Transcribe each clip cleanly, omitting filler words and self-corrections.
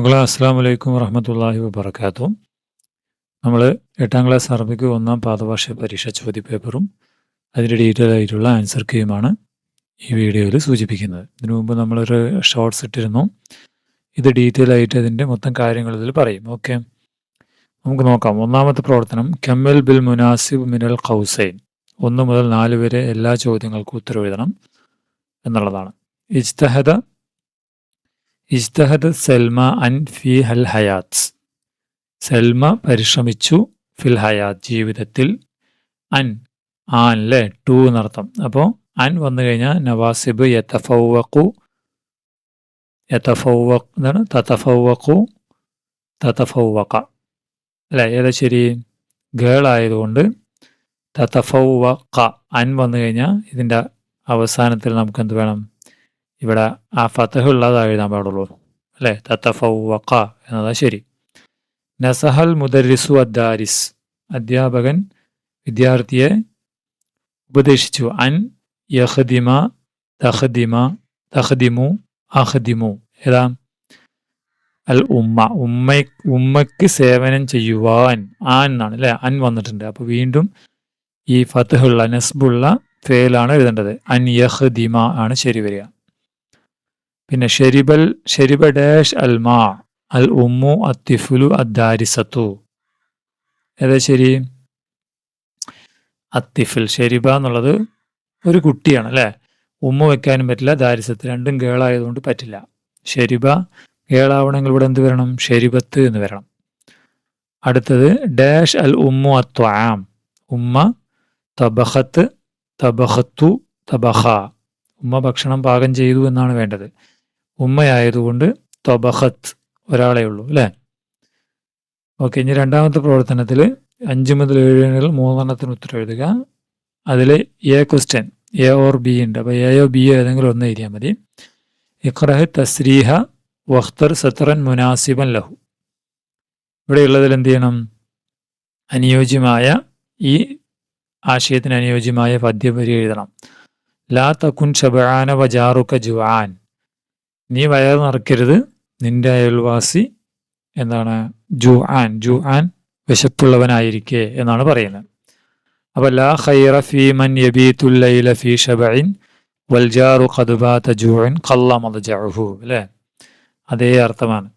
മക്കളെ അസ്സാം വലൈക്കും വറഹമത്തല്ലാഹി വബർക്കാത്തു. നമ്മൾ 8ാം ക്ലാസ് അറബിക്ക് 1ാം പാദഭാഷ പരീക്ഷ ചോദ്യപേപ്പറും അതിൻ്റെ ഡീറ്റെയിൽ ആയിട്ടുള്ള ആൻസർ കീയുമാണ് ഈ വീഡിയോയിൽ സൂചിപ്പിക്കുന്നത്. ഇതിനു മുമ്പ് നമ്മളൊരു ഷോർട്സ് ഇട്ടിരുന്നു. ഇത് ഡീറ്റെയിൽ ആയിട്ട് അതിൻ്റെ മൊത്തം കാര്യങ്ങൾ ഇതിൽ പറയും. ഓക്കെ, നമുക്ക് നോക്കാം. 1ാമത്തെ പ്രവർത്തനം കമ്മൽ ബിൽ മുനാസിബ് മിനൽ ഖൗസൈൻ. 1 മുതൽ 4 വരെ എല്ലാ ചോദ്യങ്ങൾക്കും ഉത്തരം എഴുതണം എന്നുള്ളതാണ്. ഇജ്തഹദ സൽമ അൻ ഫി ഹൽ ഹയാത്ത്. സൽമ പരിശ്രമിച്ചു ഫിൽ ഹയാത്ത് ജീവിതത്തിൽ. അൻ ആൻ അല്ലേ, ടു എന്നർത്ഥം. അപ്പോൾ അൻ വന്നു കഴിഞ്ഞാൽ നവാസിബ് എന്താണ് തതഫവ്വഖ അല്ലേ, ഏതാ ശരി? ഗേൾ ആയതുകൊണ്ട് തതഫവ്വഖ. അൻ വന്നു കഴിഞ്ഞാൽ ഇതിൻ്റെ അവസാനത്തിൽ നമുക്ക് എന്ത് വേണം? ഇവിടെ ആ ഫതഹ് ഉള്ളതാണ് എഴുതാൻ പാടുള്ളൂ അല്ലേ. തതഫവ്വഖ എന്നതാ ശരി. നസഹൽ മുദരിസു അദ്ദാരിസ്. അധ്യാപകൻ വിദ്യാർത്ഥിയെ ഉപദേശിച്ചു. അൻ യഖ്ദിമ തഖ്ദിമു അഖ്ദിമു. ഏതാ? അൽ ഉമ്മ. ഉമ്മയ്ക്ക് സേവനം ചെയ്യുവാൻ. ആൻ എന്നാണ് അല്ലേ, അൻ വന്നിട്ടുണ്ട്. അപ്പോൾ വീണ്ടും ഈ ഫതഹുള്ള നസ്ബുള്ള ഫേലാണ് എഴുതേണ്ടത്. അൻ യഖ്ദിമ ആണ് ശരി വരിക. പിന്നെ ഷരിബ ഡാഷ് അൽ മാ അൽ ഉമ്മു അത്തിഫുലു അദ്ദാരിസത്തു. ഏതാ ശരി? അത്തിഫിൽ. ഷരിബ എന്നുള്ളത് ഒരു കുട്ടിയാണ് അല്ലേ. ഉമ്മ വെക്കാനും പറ്റില്ല, ദാരിസത്ത് രണ്ടും ഗേളായതുകൊണ്ട് പറ്റില്ല. ഷരിബ ഗേളാവണമെങ്കിൽ ഇവിടെ എന്ത് വരണം? ഷരിബത്ത് എന്ന് വരണം. അടുത്തത് ഡാഷ് അൽ ഉമ്മു അത്വാം. ഉമ്മ തബഖത്ത് തബഖത്തു തബഖ. ഉമ്മ ഭക്ഷണം പാകം ചെയ്തു എന്നാണ് വേണ്ടത്. ഉമ്മയായതുകൊണ്ട് തബഖത്ത് ഒരാളേ ഉള്ളൂ അല്ലേ. ഓക്കെ, ഇനി 2ാമത്തെ പ്രവർത്തനത്തിൽ 5 മുതൽ 7 3 ഉത്തരം എഴുതുക. അതിൽ A question, A or B ഉണ്ട്. അപ്പോൾ എയോ ബിയോ ഏതെങ്കിലും ഒന്ന് എഴുതിയാൽ മതി. ഇഖ്റഹ് തസ്രീഹ വഖ്തർ സത്രൻ മുനാസിബൻ ലഹു. ഇവിടെയുള്ളതിൽ എന്ത് ചെയ്യണം? അനുയോജ്യമായ, ഈ ആശയത്തിന് അനുയോജ്യമായ പദ്യവരി എഴുതണം. ലാ തകുൻ ശബആന വജാറുക ജുആൻ. നീ വയറ് നിറയ്ക്കരുത്, നിന്റെ അയൽവാസി എന്താണ്? ജുആൻ വിശപ്പുള്ളവനായിരിക്കെ എന്നാണ് പറയുന്നത്. അപ്പോൾ ലാ ഖൈറ ഫീ മൻ യബീതുൽ ലൈല ഫീ ശബഇൻ വൽ ജാറു ഖദ് ബാത ജൂഅൻ ഖല്ല മദ്ജഉഹു അല്ലേ. അതേ അർത്ഥമാണ്.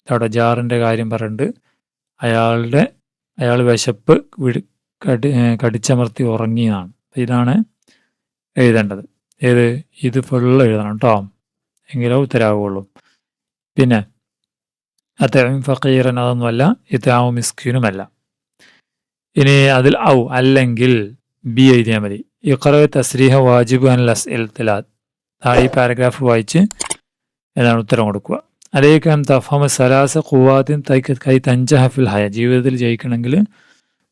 അവിടെ ജാറിൻ്റെ കാര്യം പറയുന്നുണ്ട്. അയാൾ വിശപ്പ് കടിച്ചമർത്തി ഉറങ്ങിയതാണ്. ഇതാണ് എഴുതേണ്ടത്. ഇത് ഫുള്ള് എഴുതണം കേട്ടോ, എങ്കിലേ ഉത്തരാവുള്ളൂ. പിന്നെ അത്ഇം ഫഖീറൻ അതൊന്നുമല്ല, ഇത്ആമു മിസ്കീനുമല്ല. ഇനി അതിൽ ഔ അല്ലെങ്കിൽ ബി എഴുതിയാൽ മതി. ഇഖ്റ തസ്രീഹ വാജിബു അൻ അസ്ഇൽത്തിലാത്ത്. ഈ പാരഗ്രാഫ് വായിച്ച് ഏതാണ് ഉത്തരം കൊടുക്കുക. അലൈക തഫഹമ സലാസ ഖുവാത്തിൻ കൈ തൻജഹ ഫിൽ ഹയ. ജീവിതത്തിൽ ജയിക്കണമെങ്കിൽ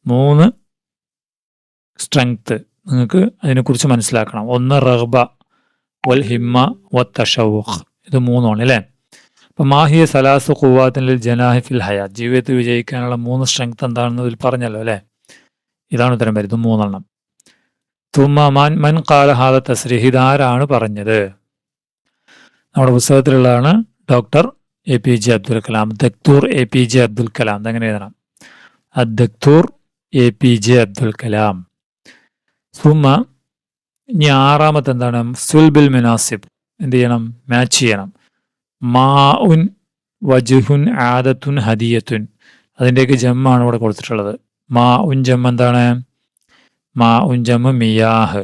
3 സ്ട്രെങ്ത് നിങ്ങൾക്ക് അതിനെക്കുറിച്ച് മനസ്സിലാക്കണം. 1 റഗ്ബ വൽ ഹിമ്മ വത്തഷൗഖ്. ഇത് 3 അല്ലേ. അപ്പം മാഹിയ സലാസു ഖുവാത്തിൻ ലിൽ ജനാഹി ഫിൽ ഹയാത്ത്. ജീവിതത്തിൽ വിജയിക്കാനുള്ള 3 സ്ട്രെങ്ത് എന്താണെന്ന് ഇതിൽ പറഞ്ഞല്ലോ അല്ലേ. ഇതാണ് ഉത്തരം വരുന്നത്, 3. തുമ്മ മൻ ഖാല ഹാദ തസ്രീഹ്. ഇതാരാണ് പറഞ്ഞത്? നമ്മുടെ പുസ്തകത്തിലുള്ളതാണ്. Doctor APJ Abdul Kalam. ദക്തൂർ APJ അബ്ദുൽ കലാം. അതെങ്ങനെ എഴുതണം? ദക്തൂർ APJ അബ്ദുൽ കലാം. സുമ. ഇനി 6ാമത്തെ എന്താണ്? സുൽബിൽ മുനാസിബ്. എന്ത് ചെയ്യണം? മാച്ച് ചെയ്യണം. മാ ഉൻ വജുഹുൻ ആദത്തുൻ ഹദിയത്തുൻ. അതിൻ്റെയൊക്കെ ജമ്മാണ് ഇവിടെ കൊടുത്തിട്ടുള്ളത്. മാ ഉൻ ജമ്മ് എന്താണ്? മാ ഉൻ ജമ്മ് മിയാഹ്,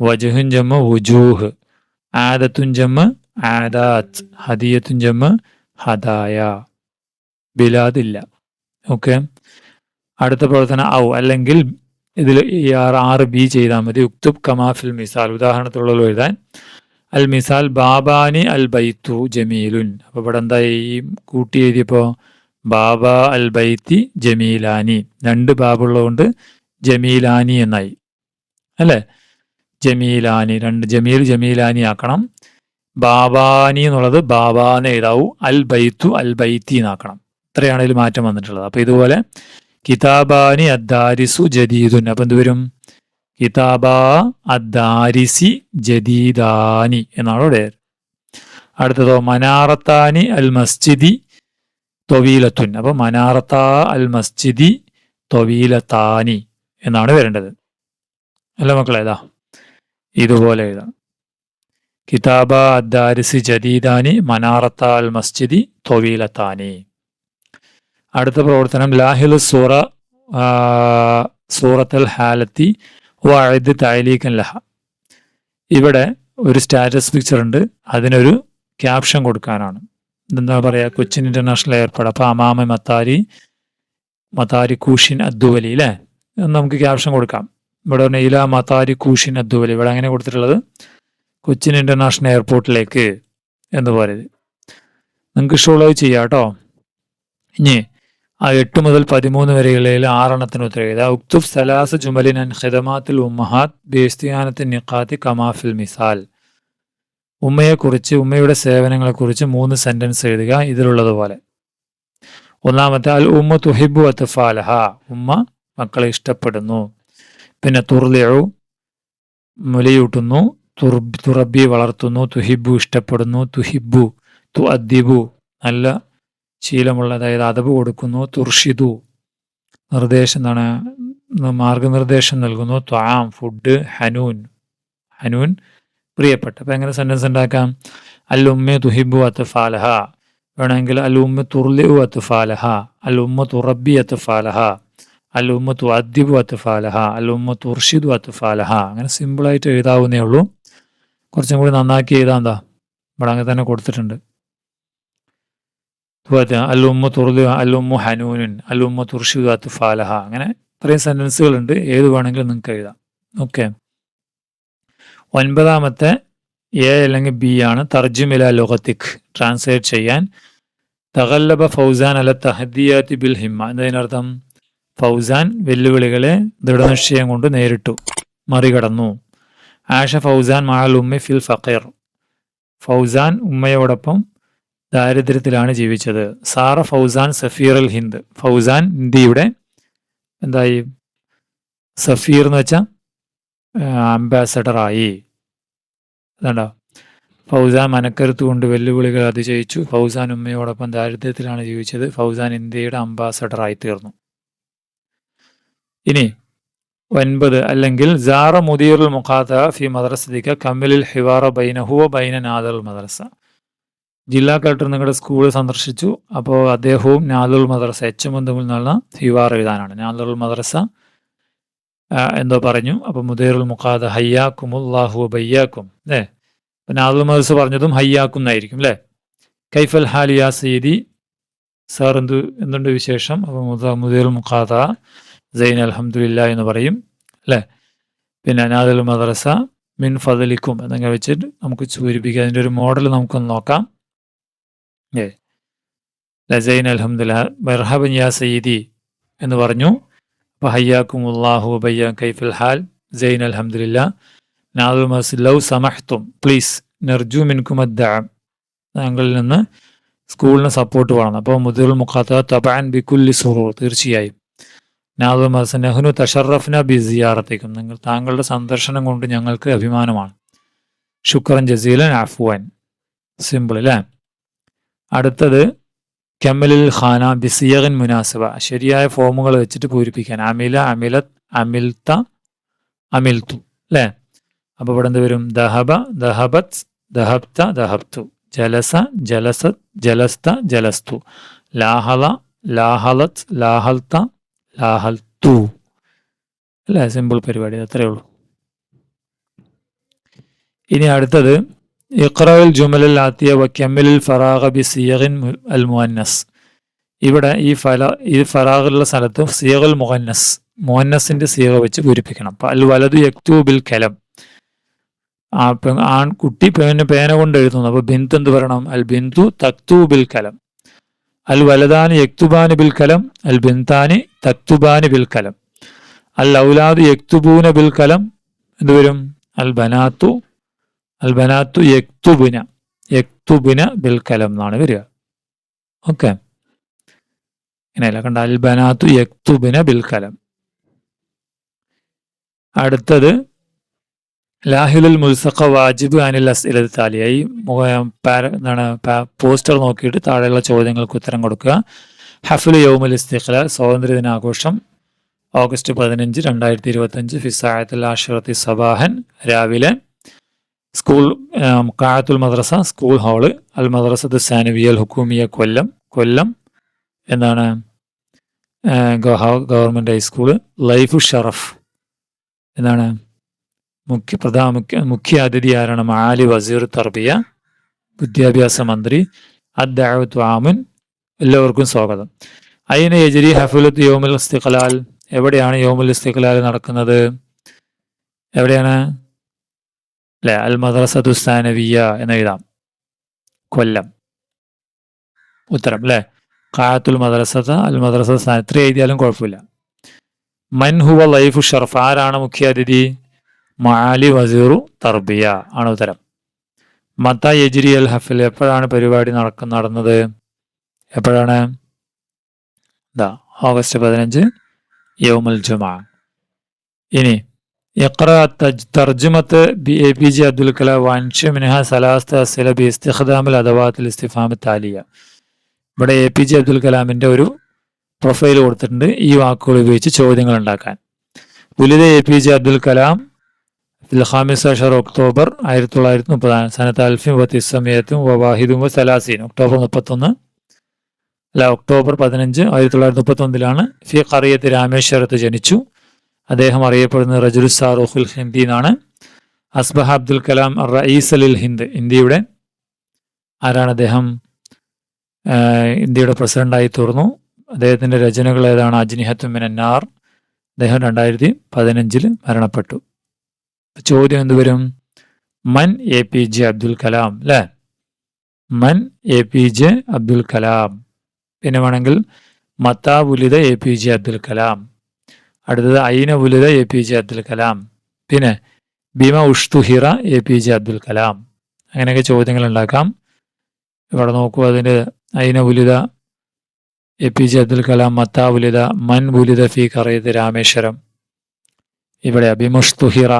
വജുഹുൻ ജമ്മ് വുജൂഹ്, ആദത്തുൻ ജമ്മ് ആദാത്ത്, ഹദിയത്തുൻ ജമ്മ് ഹദായ. ബിലാദില്ല. ഓക്കെ, അടുത്ത പ്രവർത്തനം ഔ അല്ലെങ്കിൽ ഇതിൽ 6 ബി ചെയ്താൽ മതി. ഉക്തുബ് കമാഫിൽ മിസാൽ. ഉദാഹരണത്തിലുള്ള എഴുതാൻ. അൽ മിസാൽ ബാബാനി അൽ ബൈത്തു ജമീലുൻ. അപ്പോൾ ഇവിടെ എന്താ ഈ കൂട്ടി എഴുതിയപ്പോൾ ബാബ അൽ ബൈത്തി ജമീലാനി. 2 ബാബുള്ളതുകൊണ്ട് ജമീലാനി എന്നായി അല്ലേ. ജമീലാനി 2 ജമീലാനി ആക്കണം. ബാബാനി എന്നുള്ളത് ബാബാന്ന് എഴുതാവൂ. അൽ ബൈത്തു അൽ ബൈത്തി എന്നാക്കണം. ഇത്രയാണ് ഇതിൽ മാറ്റം വന്നിട്ടുള്ളത്. അപ്പോൾ ഇതുപോലെ കിതാബാനി അദ്ദാരിസു ജദീദുൻ. അപ്പം എന്ത് വരും? കിതാബ അദ്ദാരിസി ജദീദാനി എന്നാണ് ഇവിടെ. അടുത്തതോ മനാറത്താനി അൽ മസ്ജിദി തൊവീലത്തുൻ. അപ്പൊ മനാറത്ത അൽ മസ്ജിദി തൊവീലത്താനി എന്നാണ് വരേണ്ടത്. അല്ല മക്കളെ, ഏതാ ഇതുപോലെ എഴുതാം. കിതാബ അദ്ദാരിസി ജദീദാനി മനാറത്ത അൽ മസ്ജിദി തൊവീലത്താനി. അടുത്ത പ്രവർത്തനം ലാഹിലു സൂറ സൂറത്തൽ ഹാലത്തി വഅദ് തഅലീഖൻ ലഹ. ഇവിടെ ഒരു സ്റ്റാറ്റസ് പിക്ചർ ഉണ്ട്, അതിനൊരു ക്യാപ്ഷൻ കൊടുക്കാനാണ്. എന്താ പറയുക, കൊച്ചിൻ ഇന്റർനാഷണൽ എയർപോർട്ട്. അപ്പൊ അമാമ മതാരി കൂഷിൻ അദ്ദുവലി അല്ലേ എന്ന് നമുക്ക് ക്യാപ്ഷൻ കൊടുക്കാം. ഇവിടെ പറഞ്ഞ ഇല മതാരി കൂഷിൻ അദ്ദുവലി, ഇവിടെ അങ്ങനെ കൊടുത്തിട്ടുള്ളത് കൊച്ചിൻ ഇന്റർനാഷണൽ എയർപോർട്ടിലേക്ക് എന്ന് പറയുന്നത്. നിങ്ങൾക്ക് ഇഷ്ടമുള്ളത് ചെയ്യാം കേട്ടോ. ഇനി ആ 8 മുതൽ 13 വരെയുള്ളതിൽ 6 ഉത്തരം എഴുതുക. ഉക്തുബ് സലാസ് ജുമലിൻ അൻ ഖിദമാത്തിൽ ഉമ്മഹാത്ത് ബിഇസ്തിയാനത്തിൻ നിഖാത്തി കമാഫിൽ മിസാൽ. ഉമ്മയെക്കുറിച്ച്, ഉമ്മയുടെ സേവനങ്ങളെക്കുറിച്ച് 3 സെന്റൻസ് എഴുതുക ഇതിലുള്ളതുപോലെ. ഒന്നാമത്തെ അൽ ഉമ്മ തുഹിബു അത്ഫാലഹ, ഉമ്മ മക്കളെ ഇഷ്ടപ്പെടുന്നു. പിന്നെ തുർലിഉ മുലയൂട്ടുന്നു, തുറബി വളർത്തുന്നു, തുഹിബു ഇഷ്ടപ്പെടുന്നു, തുഹിബു തുഅദ്ദിബു നല്ല ശീലമുള്ള, അതായത് അതബ് കൊടുക്കുന്നു, തുർഷിദു നിർദ്ദേശം എന്താണ് മാർഗനിർദ്ദേശം നൽകുന്നു, ത്വാം ഫുഡ്, ഹനൂൻ ഹനൂൻ പ്രിയപ്പെട്ട. അപ്പൊ എങ്ങനെ സെന്റൻസ് ഉണ്ടാക്കാം? അൽ ഉമ്മ തുഹിബു അത്ഫാലഹ വേണമെങ്കിൽ അൽ ഉമ്മ തുർലിഉ അത്ഫാലഹ, അൽ ഉമ്മ തുറബി അത്ഫാലഹ, അൽ ഉമ്മ തുഅദ്ദിബു അത്ഫാലഹ, അൽ ഉമ്മ തുർഷിദു അത്ഫാലഹ. അങ്ങനെ സിമ്പിളായിട്ട് എഴുതാവുന്നേ ഉള്ളൂ. കുറച്ചും കൂടി നന്നാക്കി എഴുതാൻ എന്താ ഇവിടെ അങ്ങനെ തന്നെ കൊടുത്തിട്ടുണ്ട്. അൽ ഉമ്മ തുർലി അൽ ഉമ്മ ഹനൂനുൻ അൽ ഉമ്മ തുർഷിദു അത്ഫാലഹ. അങ്ങനെ ഇത്രയും സെന്റൻസുകളുണ്ട്, ഏത് വേണമെങ്കിലും നിങ്ങൾക്ക് എഴുതാം. ഓക്കെ. 9ാമത്തെ എ അല്ലെങ്കിൽ ബി ആണ്. തർജുമില ലുഗത്തിക്, ട്രാൻസ്ലേറ്റ് ചെയ്യാൻ. തഗല്ലബ ഫൗസാൻ അല തഹദിയാത്തി ബിൽ ഹിമ്മ. എന്നതിനർത്ഥം ഫൗസാൻ വെല്ലുവിളികളെ ദൃഢനിശ്ചയം കൊണ്ട് നേരിട്ടു, മറികടന്നു. ആഷ ഫൗസാൻ മഅൽ ഉമ്മി ഫിൽ ഫഖീർ. ഫൗസാൻ ഉമ്മയോടൊപ്പം ദാരിദ്ര്യത്തിലാണ് ജീവിച്ചത്. സാറ ഫൗസാൻ സഫീർ അൽ ഹിന്ദ്. ഫൗസാൻ ഇന്ത്യയുടെ എന്തായി, സഫീർ എന്ന് വെച്ചാൽ അംബാസഡറായി. അതുണ്ടോ, ഫൗസാൻ മനക്കരുത്ത് കൊണ്ട് വെല്ലുവിളികൾ അതിജയിച്ചു. ഫൗസാൻ ഉമ്മയോടൊപ്പം ദാരിദ്ര്യത്തിലാണ് ജീവിച്ചത്. ഫൗസാൻ ഇന്ത്യയുടെ അംബാസഡറായി തീർന്നു. ഇനി 9 അല്ലെങ്കിൽ സാറ മുദീറുൽ മുഖാത്തബ ഫി മദ്രസതിക കമ്മിലിൽ ഹിവാറ ബൈനഹു വ ബൈന നാദറുൽ മദ്രസ. ജില്ലാ കളക്ടർ നിങ്ങളുടെ സ്കൂൾ സന്ദർശിച്ചു. അപ്പോൾ അദ്ദേഹവും നാദറുൽ മദ്രസ HM തമ്മിൽ നടന്ന ഹിവാർ എഴുതാനാണ്. നാദറുൽ മദ്രസ എന്തോ പറഞ്ഞു. അപ്പോൾ മുദീറുൽ മുഖാത ഹയ്യാക്കുമുല്ലാഹു ബയ്യാക്കും അല്ലേ. നാദറുൽ മദ്രസ പറഞ്ഞതും ഹയ്യാക്കും എന്നായിരിക്കും അല്ലേ. കൈഫൽ ഹാലിയ സയ്യിദി, സാർ എന്തുണ്ട് വിശേഷം. അപ്പോൾ മുദീറുൽ മുഖാത സൈൻ അൽഹംദുലില്ലാ എന്ന് പറയും അല്ലേ. പിന്നെ നാദറുൽ മദ്രസ മിൻ ഫദലിക്കും എന്നൊക്കെ വെച്ചിട്ട് നമുക്ക് സൂചിപ്പിക്കുക. അതിൻ്റെ ഒരു മോഡൽ നമുക്കൊന്ന് നോക്കാം. സൈൻ അൽഹംദുലില്ലാ മർഹബൻ യാ സയ്യിദി എന്ന് പറഞ്ഞു. അപ്പോൾ ഹയ്യാക്കുമുല്ലാഹു ബയ്യാ കൈഫൽ ഹാൽ സൈൻ അൽഹംദുലില്ലാ. നാദറുൽ മദ്രസ ലൗ സമഹ്തും പ്ലീസ് നർജു മിൻകും അദ്ദഅം, താങ്കളിൽ നിന്ന് സ്കൂളിന് സപ്പോർട്ട് വേണം. അപ്പോൾ മുദീറുൽ മുഖാത്തബ തബഅൻ ബികുല്ലി സുറൂർ, തീർച്ചയായും. നാദറുൽ മദ്രസ നഹ്നു തശറഫ്ന ബി സിയാറത്തിക്കും, താങ്കളുടെ സന്ദർശനം കൊണ്ട് ഞങ്ങൾക്ക് അഭിമാനമാണ്. ശുക്രൻ ജസീലൻ അഫ്വാൻ. സിമ്പിൾ അല്ലേ. അടുത്തത് കമലിൽ ഖാന ബിസിയഗിൻ മുനാസിബ, ശരിയായ ഫോമുകൾ വെച്ചിട്ട് പൂരിപ്പിക്കാൻ. അമില, അമിലത്ത്, അമിൽത്ത, അമിൽത്തു അല്ലേ. അപ്പോൾ ഇവിടെ എന്ത് വരും? ദഹബ, ദഹബത്ത്, ദഹബ്ത, ദഹബ്തു. ജലസ, ജലസത്ത്, ജലസ്ത, ജലസ്തു. ലാഹല, ലാഹലത്ത്, ലാഹൽത്ത, ലാഹൽത്തു അല്ലേ. സിമ്പിൾ പരിപാടി, അത്രയേ ഉള്ളൂ. ഇനി അടുത്തത് ഇഖ്റഉൽ ജുമലൽ ആതിയ വ കമ്മിലിൽ ഫറാഗ ബി സിയഗിൻ അൽ മുഅന്നസ്. ഇവിടെ ഈ ഫറാഗുള്ള സ്ഥലത്ത് സിയഗുൽ മുഅന്നസ്, മുഅന്നസിന്റെ സിയഗ വെച്ച് പൂരിപ്പിക്കണം. അൽ വലതു യക്തുബു ബിൽ കലം, ആൺകുട്ടി പേന കൊണ്ട് എഴുതുന്നു. അപ്പോൾ ബിന്ത് എന്ത് പറയണം? അൽ ബിന്തു തക്തുബു ബിൽ കലം. അൽ വലദാനി യക്തുബാനി ബിൽ കലം, അൽ ബിന്താനി തക്തുബാനി ബിൽ കലം. അൽ ഔലാദു യക്തുബൂന ബിൽ കലം എന്ത് വരും? അൽ ബനാത്തു, അൽ ബനാത്തു യക്തുബുന, യക്തുബുന ബിൽ കലം എന്നാണ് വരിക. ഓക്കെ, ഇങ്ങനെയല്ല കണ്ട, അൽ ബനാത്തു യക്തുബുന ബിൽ കലം. അടുത്തത് ലാഹിലുൽ മുൽസഖ വാജിബ് അനിൽ അസ്ഇലത്ത് താലിയ. ഈ പോസ്റ്റർ നോക്കിയിട്ട് താഴെയുള്ള ചോദ്യങ്ങൾക്ക് ഉത്തരം കൊടുക്കുക. ഹഫ്ലു യൗമുൽ ഇസ്തിഖ്ലാൽ, സ്വാതന്ത്ര്യദിനാഘോഷം ഓഗസ്റ്റ് 15, 2025 ഫിസായത്തുൽ ആഷിറത്തി സബാഹൻ, രാവിലെ. സ്കൂൾ കാഅത്തുൽ മദ്രസ സ്കൂൾ ഹാള്, അൽ മദ്രസത്ത് സാനവിയ അൽ ഹുക്കൂമിയ കൊല്ലം എന്താണ് ഗവൺമെൻറ് ഹൈസ്കൂള്. ലൈഫു ഷറഫ് എന്താണ് മുഖ്യ അതിഥി ആരാണ്? മാലി വസീർ തർബിയ, വിദ്യാഭ്യാസ മന്ത്രി. അദ്ദഅവത്തു ആമുൻ, എല്ലാവർക്കും സ്വാഗതം. അയിന യജ്രി ഹഫ്ലത്ത് യൗമുൽ ഇസ്തിഖ്ലാൽ, എവിടെയാണ് യൗമുൽ ഇസ്തിഖ്ലാൽ നടക്കുന്നത്? എവിടെയാണ്? അല്ലെ, അൽ മദ്രസത്തു സാനവിയ എന്ന് എഴുതാം, കൊല്ലം. ഉത്തരം അല്ലെ, ഖാഅത്തുൽ മദ്രസത അൽ മദ്രസ എത്ര എഴുതിയാലും കുഴപ്പമില്ല. മൻ ഹുവ ലൈഫു ഷറഫ്, ആരാണ് മുഖ്യ അതിഥി? മാലി വസീറു തർബിയ ആണ് ഉത്തരം. മത യജ്രി അൽ ഹഫൽ, എപ്പോഴാണ് പരിപാടി നടന്നത്? എപ്പോഴാണ്? ഓഗസ്റ്റ് 15 യൗമുൽ ജുമാ. ഇനി ഇഖ്റ തർജുമത്ത് APJ അബ്ദുൽ കലാം വൻഷ മിൻഹ സലാസത അസ്ഇല ബി ഇസ്തിഖ്ദാമിൽ അദവാത്തിൽ ഇസ്തിഫാം താലിയ. ഇവിടെ APJ അബ്ദുൽ കലാമിന്റെ ഒരു പ്രൊഫൈൽ കൊടുത്തിട്ടുണ്ട്, ഈ വാക്കുകൾ ഉപയോഗിച്ച് ചോദ്യങ്ങൾ ഉണ്ടാക്കാൻ. ഉലിദ APJ അബ്ദുൽ കലാം ഫിൽ 15 ഒക്ടോബർ 1930 സനത്ത് 1930 ഒക്ടോബർ 31 ഒക്ടോബർ 15 1931 ഫി ഖറിയത്ത് രാമേശ്വരത്ത് ജനിച്ചു. അദ്ദേഹം അറിയപ്പെടുന്നത് റജുലു സാറൂഖുൽ ഹിന്ദി എന്നാണ്. അസ്ബഹ അബ്ദുൽ കലാം റഈസ് അലിൽ ഹിന്ദ്, ഇന്ത്യയുടെ ആരാണ് അദ്ദേഹം? ഇന്ത്യയുടെ പ്രസിഡന്റായി തീർന്നു. അദ്ദേഹത്തിന്റെ രചനകൾ ഏതാണ്? അജ്നിഹത്തു മിനന്നാർ. അദ്ദേഹം 2015 മരണപ്പെട്ടു. ചോദ്യം എന്തുവരും? മൻ APJ അബ്ദുൽ കലാം അല്ലെ, മൻ APJ അബ്ദുൽ കലാം. പിന്നെ വേണമെങ്കിൽ മത്താ ഉലിദ APJ അബ്ദുൽ കലാം. അടുത്തത് ഐന ഉലിദ APJ അബ്ദുൽ കലാം. പിന്നെ ബിമ ഉഷ്തുഹിറ APJ അബ്ദുൽ കലാം. അങ്ങനെയൊക്കെ ചോദ്യങ്ങൾ ഉണ്ടാക്കാം. ഇവിടെ നോക്കൂ, അതിൻ്റെ ഐന ഉലിദ APJ അബ്ദുൽ കലാം, മത്താ ഉലിദ, മൻ ഉലിദ ഫി ഖറിയത്ത് രാമേശ്വരം. ഇവിടെ ബിമുഷ്തുഹിറ,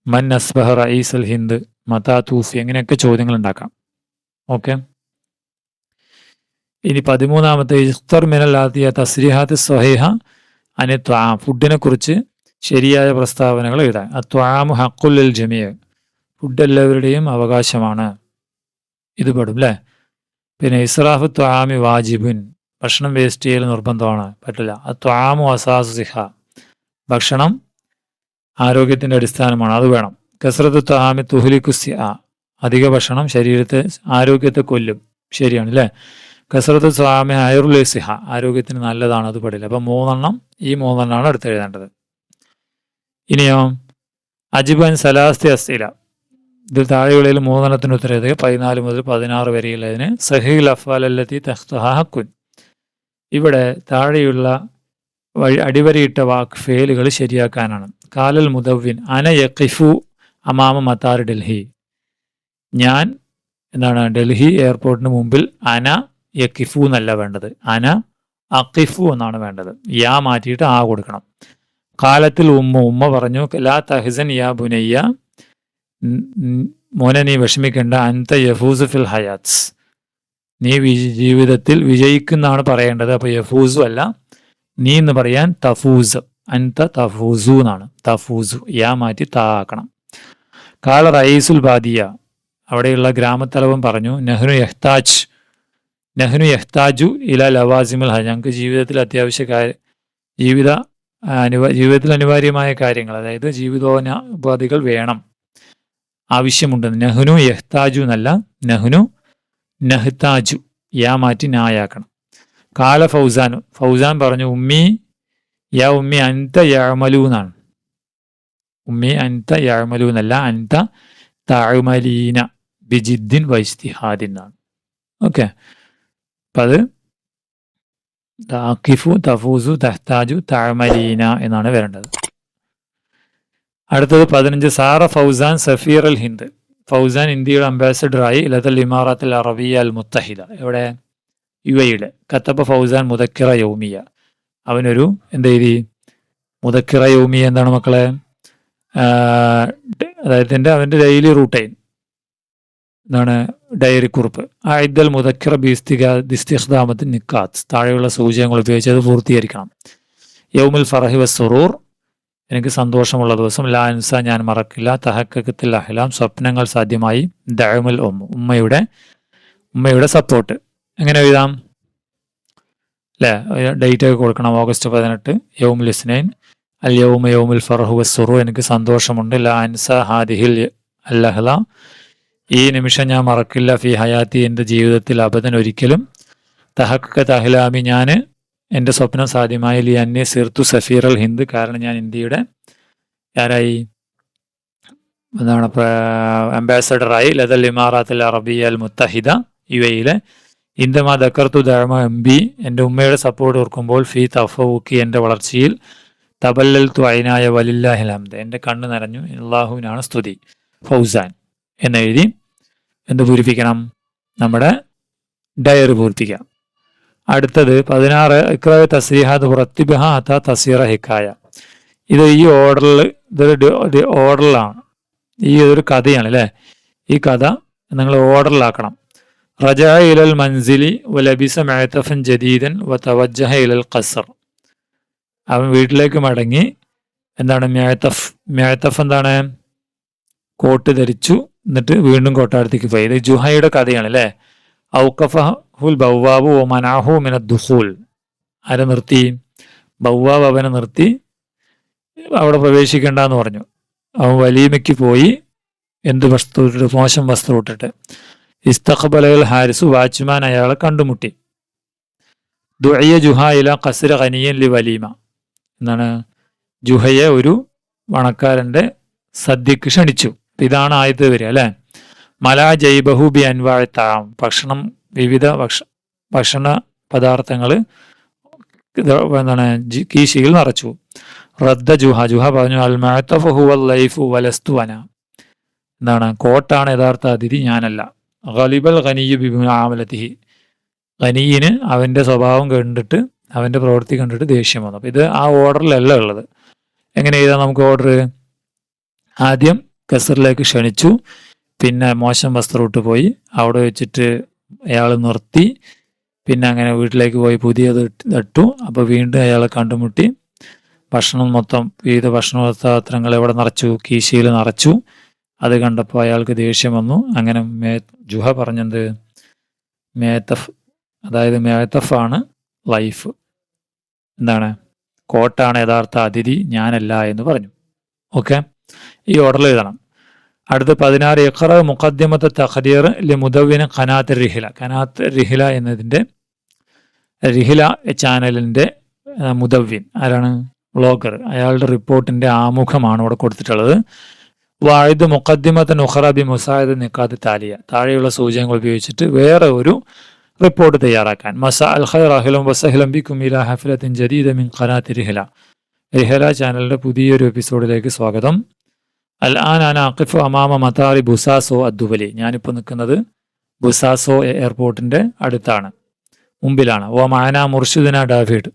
മൻ അസ്ബഹ റഈസ് അൽ ഹിന്ദ്, മത്താ തൂഫി. അങ്ങനെയൊക്കെ ചോദ്യങ്ങൾ ഉണ്ടാക്കാം. ഓക്കെ. ഇനി 13ാമത്തെ ഇഖ്തർ മിനൽ ആതിയ തസ്രീഹാത്ത് സ്വഹീഹ അനി ത്വാം, ഫുഡിനെ കുറിച്ച് ശരിയായ പ്രസ്താവനകൾ എഴുതാൻ. അത്വാമു ഹഖുൽ ലിൽ ജമീഅ, ഫുഡ് എല്ലാവരുടെയും അവകാശമാണ്. ഇത് പെടും അല്ലേ. പിന്നെ ഇസ്റാഫു ത്വാമി വാജിബുൻ, ഭക്ഷണം വേസ്റ്റ് ചെയ്യൽ നിർബന്ധമാണ്, പറ്റില്ല. അത്വാമു അസാസു സിഹ, ഭക്ഷണം ആരോഗ്യത്തിന്റെ അടിസ്ഥാനമാണ്, അത് വേണം. കസ്റത്തു ത്വാമി തുഹ്ലിക്കു സിഹ, അധിക ഭക്ഷണം ആരോഗ്യത്തെ കൊല്ലും, ശരിയാണ് അല്ലേ. കസ്റത്തു ത്വാമി ഹൈറുൽ സിഹ, ആരോഗ്യത്തിന് നല്ലതാണ്, അത് പാടില്ല. അപ്പം 3 ഈ 3 അടുത്ത് എഴുതേണ്ടത്. ഇനിയോ അജിബൻ സലാസ്തി അസ്ഇല, ഇതിൽ താഴെയുള്ളതിൽ 3 ഉത്തരം എഴുതുക. 14 മുതൽ 16 വരെയുള്ളതിന് സഹീൽ അഫ്ആൽ അല്ലത്തി തഖ്തഹ ഹഖുൻ. ഇവിടെ താഴെയുള്ള അടിവരയിട്ട വാക്ക് ഫേലുകൾ ശരിയാക്കാനാണ്. കാലൽ മുദവ്വിൻ അന യഖിഫു അമാമ മത്താർ ഡൽഹി, ഞാൻ എന്താണ് ഡൽഹി എയർപോർട്ടിന് മുമ്പിൽ അന യഖിഫു എന്നല്ല വേണ്ടത്, അന അഖിഫു എന്നാണ് വേണ്ടത്. യാ മാറ്റിയിട്ട് ആ കൊടുക്കണം. കാലത്തിൽ ഉമ്മ പറഞ്ഞു, ലാ തഹ്സൻ യാ ബുനയ്യ, മോനെ നീ വിഷമിക്കേണ്ട, അൻത യഫൂസ് ഫിൽ ഹയാത്സ്, നീ ജീവിതത്തിൽ വിജയിക്കുന്നാണ് പറയേണ്ടത്. അപ്പോൾ യഫൂസു അല്ല, നീ എന്ന് പറയാൻ തഫൂസ്, അൻത തഫൂസു എന്നാണ്, തഫൂസു. യാ മാറ്റി താ ആക്കണം. കാല റയീസുൽ ബാദിയ, അവിടെയുള്ള ഗ്രാമത്തലവൻ പറഞ്ഞു, നെഹ്നു യഹ്താജു ഇല ലവാസിമുൽ ഹജ്, ഞങ്ങൾക്ക് ജീവിതത്തിൽ ജീവിതത്തിൽ അനിവാര്യമായ കാര്യങ്ങൾ, അതായത് ജീവിതോപാധികൾ വേണം, ആവശ്യമുണ്ട്. നെഹ്നു യഹ്താജു എന്നല്ല, നെഹ്നു നഹ്താജു, യാ മാറ്റി നായാക്കണം. കാല ഫൗസാൻ പറഞ്ഞു, ഉമ്മി അൻത യഅമലു എന്നാണ്. ഉമ്മി അൻത യഅമലു എന്നല്ല, അൻത തഅമലീന ബിജിദ്ദിൻ വഇജ്തിഹാദിൻ എന്നാണ്. ഓക്കെ. അപ്പം അത് താഖിഫു, തഫൂസു, തഹ്താജു, തഅമലീന എന്നാണ് വരേണ്ടത്. അടുത്തത് 15 സാറ ഫൗസാൻ സഫീർ അൽ ഹിന്ദ്, ഫൗസാൻ ഇന്ത്യയുടെ അംബാസഡറായി ലതൽ ഇമാറാത്തിൽ അറബിയ അൽ മുത്തഹിദ, ഇവിടെ UAE. കത്തബ ഫൗസാൻ മുദക്കിറ യൗമിയ, അവനൊരു എന്ത് എഴുതി? മുദക്കിറ യൗമിയ എന്താണ് മക്കളെ? അതായത് അവൻ്റെ ഡെയിലി റൂട്ടൈൻ എന്താണ് ഡയറി കുറിപ്പ്. ആയിദൽ മുദക്കിറ ബിസ്തിഖ്ദാമത്തിൻ നിക്കാത്ത്, താഴെയുള്ള സൂചകങ്ങൾ ഉപയോഗിച്ച് അത് പൂർത്തീകരിക്കണം. യൗമുൽ ഫറഹി വസ്സുറൂർ, എനിക്ക് സന്തോഷമുള്ള ദിവസം. ലാ അൻസ, ഞാൻ മറക്കില്ല. തഹക്കത്തിൽ അഹ്ലാം, സ്വപ്നങ്ങൾ സാധ്യമായി. ദഅമുൽ ഉമ്മയുടെ സപ്പോർട്ട്. എങ്ങനെ എഴുതാം അല്ലേ? ഡേറ്റ് ഒക്കെ കൊടുക്കണം. ഓഗസ്റ്റ് 18. യൗമുൽ ഇസ്നൈൻ അൽ യൗമുൽ ഫറഹു വസ്സുറൂർ, എനിക്ക് സന്തോഷമുണ്ട്. ലാ അൻസ ഹാദിഹിൽ അല്ലഹ്ല, ഈ നിമിഷം ഞാൻ മറക്കില്ല. ഫി ഹയാത്തി, എൻ്റെ ജീവിതത്തിൽ അബദൻ, ഒരിക്കലും. തഹക്കത്ത് അഹ്ലാമി, ഞാൻ എൻ്റെ സ്വപ്നം സാധ്യമായി. ലി അന്നി സിർത്തു സഫീർ അൽ ഹിന്ദ്, കാരണം ഞാൻ ഇന്ത്യയുടെ ആരായി എന്താണ് അംബാസഡറായി. ലദൽ ഇമാറാത്തിൽ അറബിയ അൽ മുത്തഹിദ, UAE. ഇന്ദമാ ദക്കർത്തു ദഅമ എംബി, എൻ്റെ ഉമ്മയുടെ സപ്പോർട്ട് ഓർക്കുമ്പോൾ. ഫി തഫവുക്കി, എൻ്റെ വളർച്ചയിൽ. തബല്ലൽ ഐനായ വലില്ലാഹിൽ ഹംദ്, എൻ്റെ കണ്ണ് നിറഞ്ഞു. അല്ലാഹുവിനാണ് സ്തുതി. ഫൗസാൻ എന്നെഴുതി എന്ത് പൂരിപ്പിക്കണം? നമ്മുടെ ഡയറി പൂരിപ്പിക്കാം. അടുത്തത് 16. ഇക്ര തസ്രീഹാത്ത് പുറത്തിബഹ അത്ത തസീറ ഹിക്കായ. ഇത് ഈ ഓർഡറിൽ, ഇതൊരു ഓർഡറിലാണ്. ഈ ഒരു കഥയാണ് അല്ലേ? ഈ കഥ നിങ്ങൾ ഓർഡറിലാക്കണം. റജഅ ഇലൽ മൻസിലി വലബിസ മഅതഫൻ ജദീദൻ വതവജ്ജഹ ഇലൽ ഖസ്ർ. അവൻ വീട്ടിലേക്ക് മടങ്ങി. എന്താണ് മഅതഫ് എന്താണ്? കോട്ട് ധരിച്ചു. എന്നിട്ട് വീണ്ടും കൊട്ടാരത്തേക്ക് പോയി. ഇത് ജുഹയുടെ കഥയാണ് അല്ലേ? ഔഖഫഹുൽ ബവ്വാബു വമനഅഹു മിനദ് ദുഖൂൽ. ആരെ നിർത്തി? ബവ്വാബ് അവനെ നിർത്തി, അവിടെ പ്രവേശിക്കേണ്ടെന്ന് പറഞ്ഞു. അവൻ വലീമയ്ക്ക് പോയി. എന്ത് വസ്ത്രം ഇട്ടിട്ട്? മോശം വസ്ത്രം ഇട്ടിട്ട്. ഇസ്തഖ്ബലൽ ഹാരിസു, വാച്ച്മാൻ അയാളെ കണ്ടുമുട്ടി. ദുഇയ ജുഹ ഇല ഖസ്ര ഖനിയൻ ലി വലീമ, എന്നാണ് ജുഹയെ ഒരു പണക്കാരൻ്റെ സദ്യക്ക് ക്ഷണിച്ചു. ഇതാണ് ആദ്യത്തെ വരിക അല്ലേ? മലാ ജൈബഹു ബി അൻവാഴ താം, ഭക്ഷണം, വിവിധ ഭക്ഷണ പദാർത്ഥങ്ങൾ എന്താണ് കീശിയിൽ നിറച്ചു. റദ്ദ ജുഹ പറഞ്ഞു. അൽ മഅതഫു ഹുവൽ ലൈഫു വലസ്തു അന, എന്താണ് കോട്ടാണ് യഥാർത്ഥ അതിഥി, ഞാനല്ല. ഗലിബൽ ഖനിയ്യു ബി മുആമലതിഹി, ഖനിയിന് അവൻ്റെ സ്വഭാവം കണ്ടിട്ട്, അവൻ്റെ പ്രവൃത്തി കണ്ടിട്ട് ദേഷ്യം വന്നു. അപ്പോൾ ഇത് ആ ഓർഡറിലല്ല ഉള്ളത്. എങ്ങനെ എഴുതാം നമുക്ക് ഓർഡർ? ആദ്യം കസറിലേക്ക് ക്ഷണിച്ചു, പിന്നെ മോശം വസ്ത്രം ഇട്ട് പോയി, അവിടെ വെച്ചിട്ട് അയാൾ നിർത്തി, പിന്നെ അങ്ങനെ വീട്ടിലേക്ക് പോയി പുതിയത് ഇട്ടു. അപ്പോൾ വീണ്ടും അയാളെ കണ്ടുമുട്ടി. ഭക്ഷണം മൊത്തം, വിവിധ ഭക്ഷണപദാർത്ഥങ്ങൾ എവിടെ നിറച്ചു? കീശയിൽ നിറച്ചു. അത് കണ്ടപ്പോൾ അയാൾക്ക് ദേഷ്യം വന്നു. അങ്ങനെ ജുഹ പറഞ്ഞത് മേത്തഫ്, അതായത് മേത്തഫാണ് ലൈഫ്, എന്താണ് കോട്ടാണ് യഥാർത്ഥ അതിഥി, ഞാനല്ല എന്ന് പറഞ്ഞു. ഓക്കെ, ഈ ഓർഡറിൽ എഴുതണം. അടുത്ത 16. ഇഖ്റ മുഖദ്ദിമത്ത് തഖ്ദീർ ലി മുദവ്വിന ഖനാത്ത് റിഹില. ഖനാത്ത് റിഹില എന്നതിൻ്റെ, റിഹില ചാനലിൻ്റെ മുദവ്വിൻ ആരാണ്? വ്ളോഗർ. അയാളുടെ റിപ്പോർട്ടിൻ്റെ ആമുഖമാണ് ഇവിടെ കൊടുത്തിട്ടുള്ളത്. വായിദ് മുഖദ്ദിമത്ത് നുഖറ ബി മുസായിദ് നിക്കാത്ത് താലിയ, താഴെയുള്ള സൂചകങ്ങൾ ഉപയോഗിച്ചിട്ട് വേറെ ഒരു റിപ്പോർട്ട് തയ്യാറാക്കാൻ. മസാ അൽ ഖൈർ അഹ്ലൻ വസഹ്ലൻ ബിക്കും ഇലാ ഹഫ്ലത്തിൻ ജദീദ മിൻ ഖനാത്ത് റിഹില. റിഹില ചാനലിൻ്റെ പുതിയൊരു എപ്പിസോഡിലേക്ക് സ്വാഗതം. അൽ ആൻ അന അഖിഫു അമാമ മതാറി ബുസാസോ അദ്ദുബലി. ഞാനിപ്പോൾ നിൽക്കുന്നത് ബുസാസോ എയർപോർട്ടിൻ്റെ അടുത്താണ്, മുമ്പിലാണ്. ഓ മാന മുർഷിദിന ഡാവിഡ്,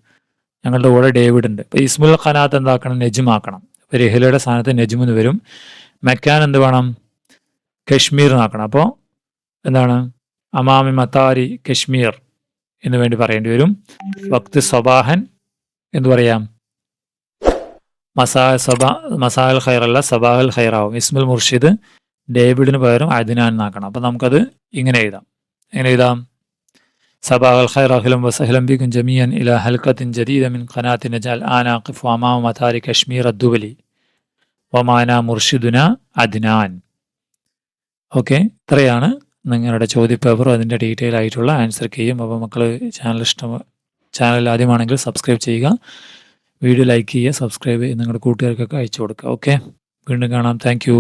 ഞങ്ങളുടെ കൂടെ ഡേവിഡ് ഉണ്ട്. ഇപ്പോൾ ഇസ്മുൽ ഖനാത്ത് എന്താക്കണം? നെജ്മാക്കണം. ഇപ്പോൾ റിഹിലയുടെ സ്ഥാനത്ത് നെജ്മെന്ന് വരും. മെക്കാൻ എന്ത് വേണം? കശ്മീർ എന്നാക്കണം. അപ്പോൾ എന്താണ്? അമാമി മതാരി കശ്മീർ എന്ന് വേണ്ടി പറയേണ്ടി വരും. വക്ത് സബാഹൻ എന്ന് പറയാം? മസാൽ ഖൈറല്ല, സബാഹൽ ഖൈറാവും. ഇസ്മുൽ മുർഷിദ് ഡേവിഡിന് പകരം അദ്നാൻ എന്നാക്കണം. അപ്പം നമുക്കത് ഇങ്ങനെ എഴുതാം. എങ്ങനെ എഴുതാം? സബാഹൽ ഖൈർ അഹ്ലൻ വസഹ്ലൻ ബിക്കും ജമീഅൻ ഇലാ ഹൽഖത്തിൻ ജദീദ മിൻ ഖനാത്തി നജാൽ ആന ഖിഫു അമാമ മതാരി കശ്മീർ അദ്ദുബലി വമാന മുർഷിദുന അദ്നാൻ. ഓക്കെ, ഇത്രയാണ് നിങ്ങളുടെ ചോദ്യപേപ്പറും അതിൻ്റെ ഡീറ്റെയിൽ ആയിട്ടുള്ള ആൻസർ കീയും. അപ്പോൾ മക്കൾ ചാനൽ ആദ്യമാണെങ്കിൽ സബ്സ്ക്രൈബ് ചെയ്യുക, വീഡിയോ ലൈക്ക് ചെയ്യുക, സബ്സ്ക്രൈബ് ചെയ്യുക, നിങ്ങളുടെ കൂട്ടുകാർക്കൊക്കെ അയച്ചു കൊടുക്കുക. ഓക്കെ, വീണ്ടും കാണാം. Thank you.